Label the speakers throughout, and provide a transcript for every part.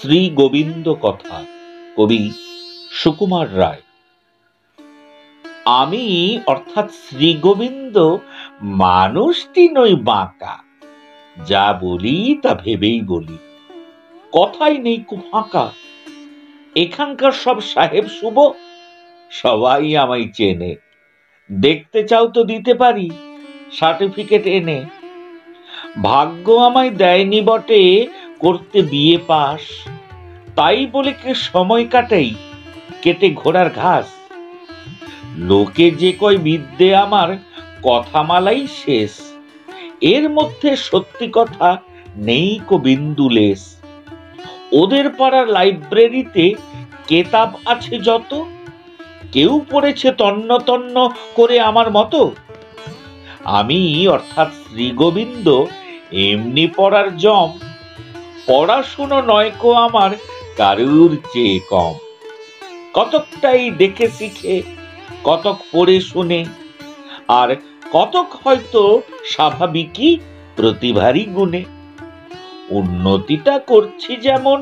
Speaker 1: শ্রী গোবিন্দ কথা, কবি সুকুমার রায়। আমি অর্থাৎ শ্রী গোবিন্দ মানুষটি নই বাঁকা, যা বলি তা ভেবেই বলি, কথাই নেই খুব ফাঁকা। এখানকার সব সাহেব শুভ, সবাই আমায় চেনে। দেখতে চাও তো দিতে পারি সার্টিফিকেট এনে। ভাগ্য আমায় দেয়নি বটে করতে বিয়ে পাস, তাই বলে কে সময় কাটাই কেটে ঘোড়ার ঘাস। লোকে যে কয় বিদ্যে আমার কথামালাই শেষ, এর মধ্যে সত্যি কথা নেই কো বিন্দু লেশ। ওদের পাড়ার লাইব্রেরিতে কেতাব আছে যত, কেউ পড়েছে তন্ন তন্ন করে আমার মতো। আমি অর্থাৎ শ্রী গোবিন্দ এমনি পড়ার জম, পড়াশুনো নয় কো আমার কারুর চেয়ে কম। কতকটাই দেখে শিখে, কতক পড়ে শুনে, আর কতক হয়তো স্বাভাবিকই প্রতিভারই গুণে। উন্নতিটা করছি যেমন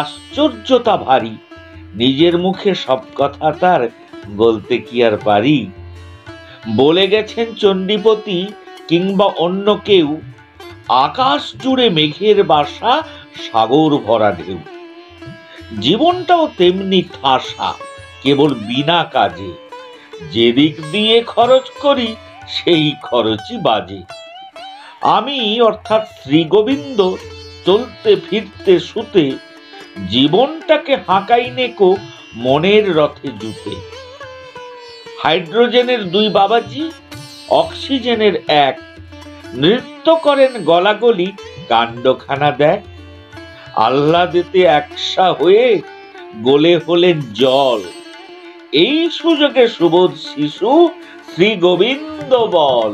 Speaker 1: আশ্চর্যতা ভারী, নিজের মুখে সব কথা তার বলতে কি আর পারি। বলে গেছেন চণ্ডীপতি কিংবা অন্য কেউ, আকাশ জুড়ে মেঘের বাসা, সাগর ভরা ঢেউ। জীবনটাও তেমনি ঠাসা, কেবল বিনা কাজে। যেদিক দিয়ে খরচ করি সেই খরচই বাজে। আমি অর্থাৎ শ্রী গোবিন্দ চলতে ফিরতে শুতে, জীবনটাকে হাঁকাই নেকো মনের রথে জুতে। হাইড্রোজেনের দুই বাবাজি, অক্সিজেনের এক, নৃত্য করেন গলাগলি কাণ্ডখানা দেখ। আহ্লাদেতে একসা হয়ে গলে হলেন জল, এই সুযোগে সুবোধ শিশু শ্রী গোবিন্দ বল।